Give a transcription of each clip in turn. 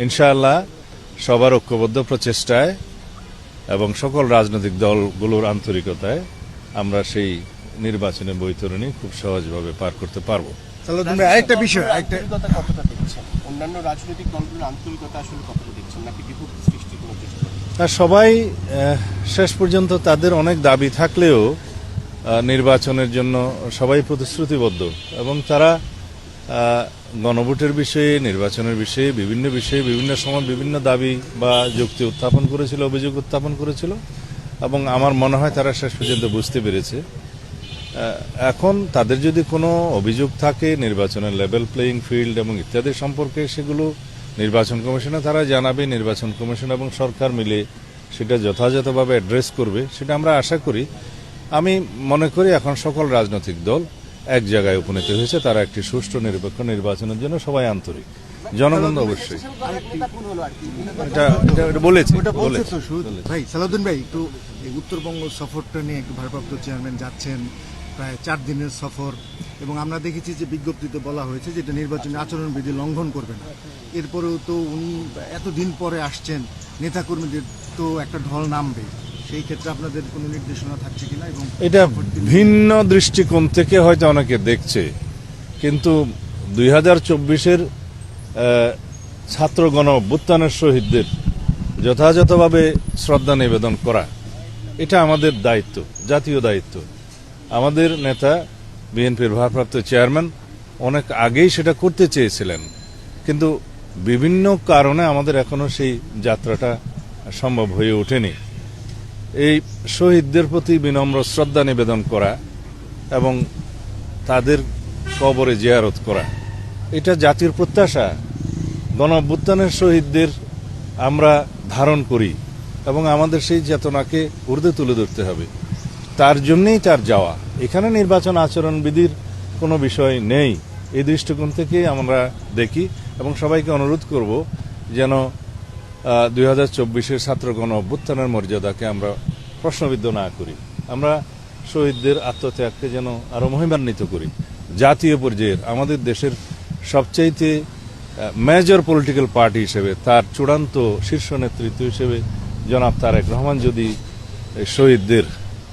ইনশাআল্লাহ সবার ঐক্যবদ্ধ প্রচেষ্টায় এবং সকল রাজনৈতিক দলগুলোর আন্তরিকতায় আমরা সেই নির্বাচনের বৈতরণী খুব সহজভাবে পার করতে পারবো। আরেকটা বিষয়, কতটা দেখছেন অন্যান্য রাজনৈতিক দলগুলোর আন্তরিকতা আসলে কতটা দেখছেন নাকি বিভক্তি সৃষ্টির কোনো চেষ্টা? সবাই শেষ পর্যন্ত তাদের অনেক দাবি থাকলেও নির্বাচনের জন্য সবাই প্রতিশ্রুতিবদ্ধ এবং তারা গণভোটের বিষয়ে, নির্বাচনের বিষয়ে বিভিন্ন সময় বিভিন্ন দাবি বা যুক্তি উত্থাপন করেছিল, অভিযোগ উত্থাপন করেছিল এবং আমার মনে হয় তারা শেষ পর্যন্ত বুঝতে পেরেছে। এখন তাদের যদি কোনো অভিযোগ থাকে নির্বাচনের লেভেল প্লেয়িং ফিল্ড এবং ইত্যাদি সম্পর্কে, সেগুলো নির্বাচন কমিশনে তারা জানাবে। নির্বাচন কমিশন এবং সরকার মিলে সেটা যথাযথভাবে অ্যাড্রেস করবে, সেটা আমরা আশা করি। আমি মনে করি এখন সকল রাজনৈতিক দল এক জায়গায় উপনীত হয়েছে, তারা একটি সুষ্ঠু নিরপেক্ষ নির্বাচনের জন্য সবাই আন্তরিক। জনগণ অবশ্যই এটা বলেছে। ভাই সালাউদ্দিন ভাই, একটু উত্তরবঙ্গ সফরটা নিয়ে একটু ভারপ্রাপ্ত চেয়ারম্যান যাচ্ছেন, প্রায় 4 দিনের সফর, এবং আমরা দেখেছি যে বিজ্ঞপ্তিতে বলা হয়েছে যে এটা নির্বাচনী আচরণবিধি লঙ্ঘন করবে না। এরপরেও তো উনি এতদিন পরে আসছেন, নেতাকর্মীদের তো একটা ঢল নামবে, সেই ক্ষেত্রে আপনাদের কোনো নির্দেশনা থাকছে কিনা? এবং এটা ভিন্ন দৃষ্টিকোণ থেকে হয়তো অনেকে দেখছে, কিন্তু 2024-এর ছাত্র গণ অভ্যুত্থানের শহীদদের যথাযথভাবে শ্রদ্ধা নিবেদন করা এটা আমাদের দায়িত্ব, জাতীয় দায়িত্ব। আমাদের নেতা বিএনপির ভারপ্রাপ্ত চেয়ারম্যান অনেক আগেই সেটা করতে চেয়েছিলেন, কিন্তু বিভিন্ন কারণে আমাদের এখনো সেই যাত্রাটা সম্ভব হয়ে ওঠেনি। এই শহীদদের প্রতি বিনম্র শ্রদ্ধা নিবেদন করা এবং তাদের কবরে জিয়ারত করা এটা জাতির প্রত্যাশা। গণ অভ্যুত্থানের শহীদদের আমরা ধারণ করি এবং আমাদের সেই চেতনাকে ঊর্ধ্বে তুলে ধরতে হবে। তার জন্যই তার যাওয়া। এখানে নির্বাচন আচরণবিধির কোনো বিষয় নেই, এই দৃষ্টিকোণ থেকেই আমরা দেখি এবং সবাইকে অনুরোধ করব যেন 2024-এর ছাত্র গণ অভ্যুত্থানের মর্যাদাকে আমরা প্রশ্নবিদ্ধ না করি। আমরা শহীদদের আত্মত্যাগকে যেন আরো মহিমান্বিত করি। জাতীয় পর্যায়ের আমাদের দেশের সবচাইতে মেজর পলিটিক্যাল পার্টি হিসেবে, তার চূড়ান্ত শীর্ষ নেতৃত্ব হিসেবে জনাব তারেক রহমান যদি শহীদদের,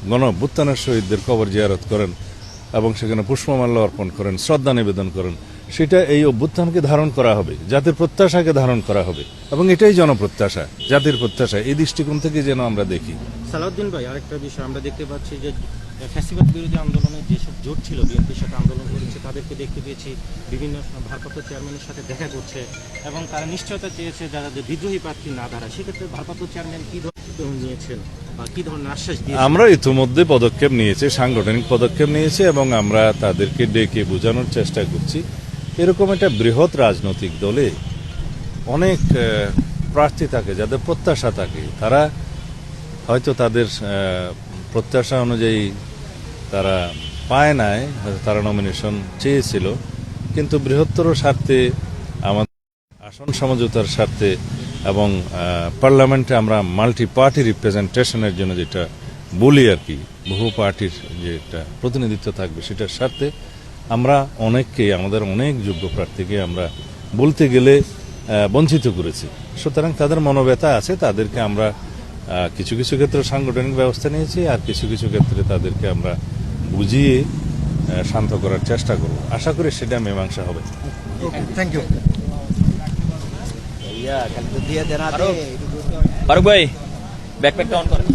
গণ অভ্যুত্থানের শহীদদের কবর জিয়ারত করেন এবং সেখানে পুষ্পমাল্য অর্পণ করেন, শ্রদ্ধা নিবেদন করেন, সেটা এই অভ্যুত্থানকে ধারণ করা হবে, জাতির প্রত্যাশাকে ধারণ করা হবে এবং এটাই জনপ্রত্যাশা, জাতির প্রত্যাশা। এই দৃষ্টিকোণ থেকে যেন আমরা দেখি। সালাউদ্দিন ভাই, আরেকটা বিষয় আমরা দেখতে পাচ্ছি যে ফ্যাসিবাদ বিরোধী আন্দোলনের যেসব জোট ছিল, বিএনপির সাথে আন্দোলন করেছে, তাদেরকে দেখতে পেয়েছি বিভিন্ন ভারপ্রাপ্ত চেয়ারম্যানের সাথে দেখা করছে এবং তারা নিশ্চয়তা চেয়েছে যারা বিদ্রোহী প্রার্থী না দাঁড়ায়। সেক্ষেত্রে ভারপ্রাপ্ত চেয়ারম্যান কি ধরনের নিয়েছেন বা কি ধরনের আশ্বাস দিয়েছেন? আমরা ইতিমধ্যে পদক্ষেপ নিয়েছি, সাংগঠনিক পদক্ষেপ নিয়েছি এবং আমরা তাদেরকে ডেকে বোঝানোর চেষ্টা করছি। এরকম একটা বৃহৎ রাজনৈতিক দলে অনেক প্রার্থী থাকে যাদের প্রত্যাশা থাকে, তারা হয়তো তাদের প্রত্যাশা অনুযায়ী তারা পায় নাই, তারা নমিনেশন চেয়েছিল, কিন্তু বৃহত্তর স্বার্থে, আমাদের আসন সমঝোতার স্বার্থে এবং পার্লামেন্টে আমরা মাল্টি পার্টি রিপ্রেজেন্টেশনের জন্য যেটা বলি আর কি, বহু পার্টির যে একটা প্রতিনিধিত্ব থাকবে, সেটার স্বার্থে আমরা অনেককে, আমাদের অনেক যোগ্য প্রার্থীকে আমরা বলতে গেলে বঞ্চিত করেছি। সুতরাং তাদের মনোব্যথা আছে, তাদেরকে আমরা কিছু কিছু ক্ষেত্রে সাংগঠনিক ব্যবস্থা নিয়েছি, আর কিছু কিছু ক্ষেত্রে তাদেরকে আমরা বুঝিয়ে শান্ত করার চেষ্টা করব। আশা করি সেটা মীমাংসা হবে। Thank you. ফারুক ভাই, ব্যাকপ্যাকটা অন করেন।